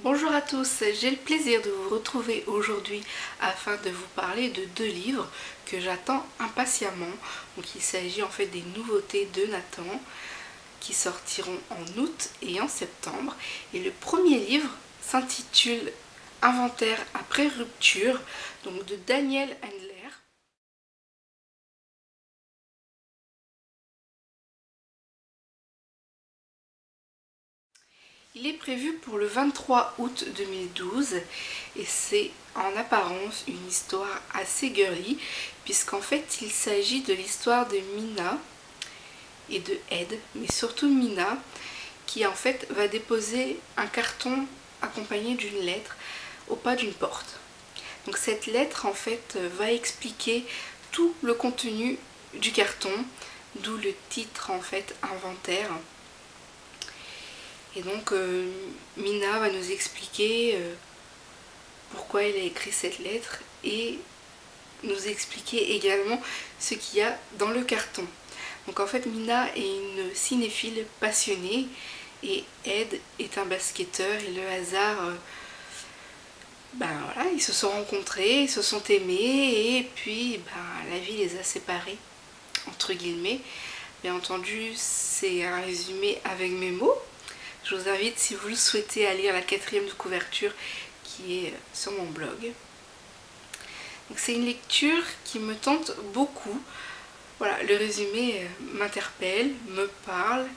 Bonjour à tous, j'ai le plaisir de vous retrouver aujourd'hui afin de vous parler de deux livres que j'attends impatiemment. Donc il s'agit en fait des nouveautés de Nathan qui sortiront en août et en septembre. Et le premier livre s'intitule Inventaire après rupture, donc de Daniel Handler. Il est prévu pour le 23 août 2012 et c'est en apparence une histoire assez girly puisqu'en fait il s'agit de l'histoire de Mina et de Ed, mais surtout Mina qui en fait va déposer un carton accompagné d'une lettre au pas d'une porte. Donc cette lettre en fait va expliquer tout le contenu du carton, d'où le titre en fait Inventaire. Et donc Mina va nous expliquer pourquoi elle a écrit cette lettre et nous expliquer également ce qu'il y a dans le carton. Donc en fait Mina est une cinéphile passionnée et Ed est un basketteur et le hasard, voilà, ils se sont rencontrés, ils se sont aimés et puis la vie les a séparés, entre guillemets. Bien entendu c'est un résumé avec mes mots. Je vous invite, si vous le souhaitez, à lire la 4e de couverture qui est sur mon blog. C'est une lecture qui me tente beaucoup. Voilà, le résumé m'interpelle, me parle,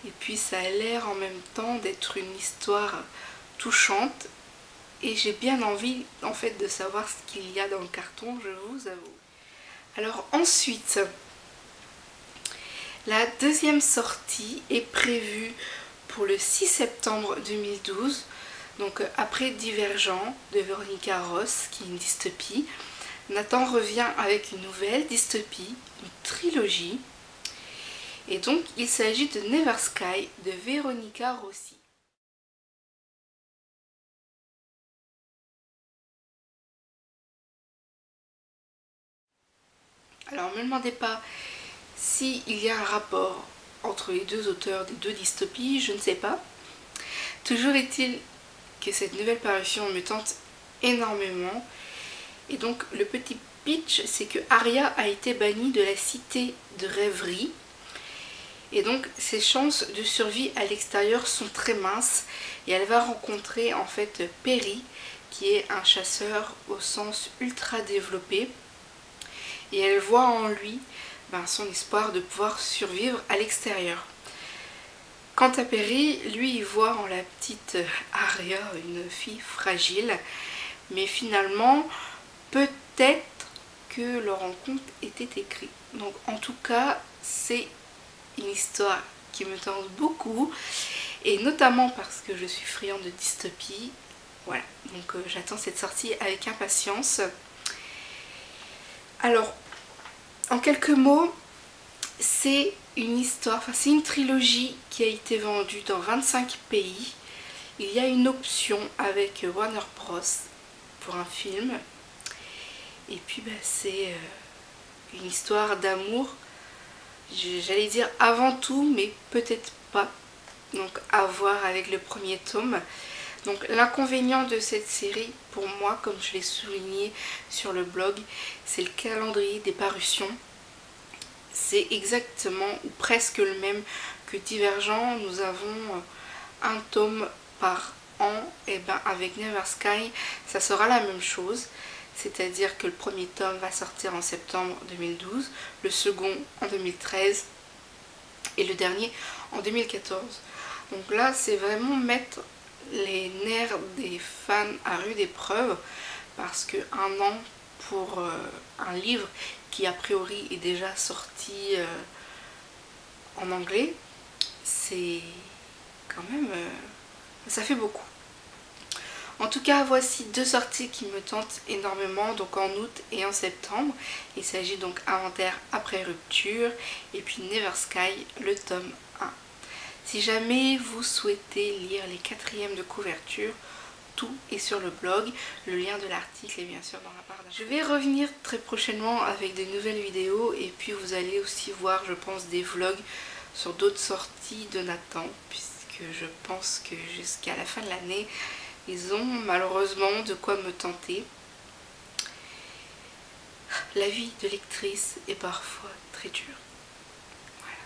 et puis ça a l'air en même temps d'être une histoire touchante. Et j'ai bien envie en fait de savoir ce qu'il y a dans le carton, je vous avoue. Alors ensuite, la deuxième sortie est prévue pour le 6 septembre 2012, donc après Divergent de Veronica Ross, qui est une dystopie. Nathan revient avec une nouvelle dystopie, une trilogie, et donc il s'agit de Never Sky de Veronica Rossi. Alors ne me demandez pas s'il y a un rapport entre les deux auteurs des deux dystopies, je ne sais pas. Toujours est-il que cette nouvelle parution me tente énormément. Et donc le petit pitch, c'est que Arya a été bannie de la cité de rêverie. Et donc ses chances de survie à l'extérieur sont très minces. Et elle va rencontrer en fait Perry, qui est un chasseur au sens ultra développé. Et elle voit en lui son espoir de pouvoir survivre à l'extérieur. Quant à Perry, lui il voit en la petite Arya une fille fragile, mais finalement peut-être que leur rencontre était écrite. Donc en tout cas c'est une histoire qui me tente beaucoup, et notamment parce que je suis friande de dystopie. Voilà, donc j'attends cette sortie avec impatience. Alors en quelques mots, c'est une histoire, c'est une trilogie qui a été vendue dans 25 pays. Il y a une option avec Warner Bros pour un film. Et puis c'est une histoire d'amour, j'allais dire avant tout, mais peut-être pas. Donc à voir avec le premier tome. Donc l'inconvénient de cette série, pour moi, comme je l'ai souligné sur le blog, c'est le calendrier des parutions. C'est exactement ou presque le même que Divergent. Nous avons un tome par an. Et avec Never Sky, ça sera la même chose. C'est-à-dire que le premier tome va sortir en septembre 2012, le second en 2013 et le dernier en 2014. Donc là, c'est vraiment mettre les nerfs des fans à rude épreuve, parce que un an pour un livre qui a priori est déjà sorti en anglais, c'est quand même, ça fait beaucoup. En tout cas, voici deux sorties qui me tentent énormément, donc en août et en septembre. Il s'agit donc Inventaire après rupture et puis Never Sky, le tome 1. Si jamais vous souhaitez lire les 4e de couverture, tout est sur le blog. Le lien de l'article est bien sûr dans la barre d'infos. Je vais revenir très prochainement avec de nouvelles vidéos, et puis vous allez aussi voir, je pense, des vlogs sur d'autres sorties de Nathan, puisque je pense que jusqu'à la fin de l'année, Ils ont malheureusement de quoi me tenter. La vie de lectrice est parfois très dure. Voilà.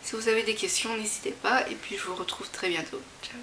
Si vous avez des questions, n'hésitez pas et puis je vous retrouve très bientôt. Ciao.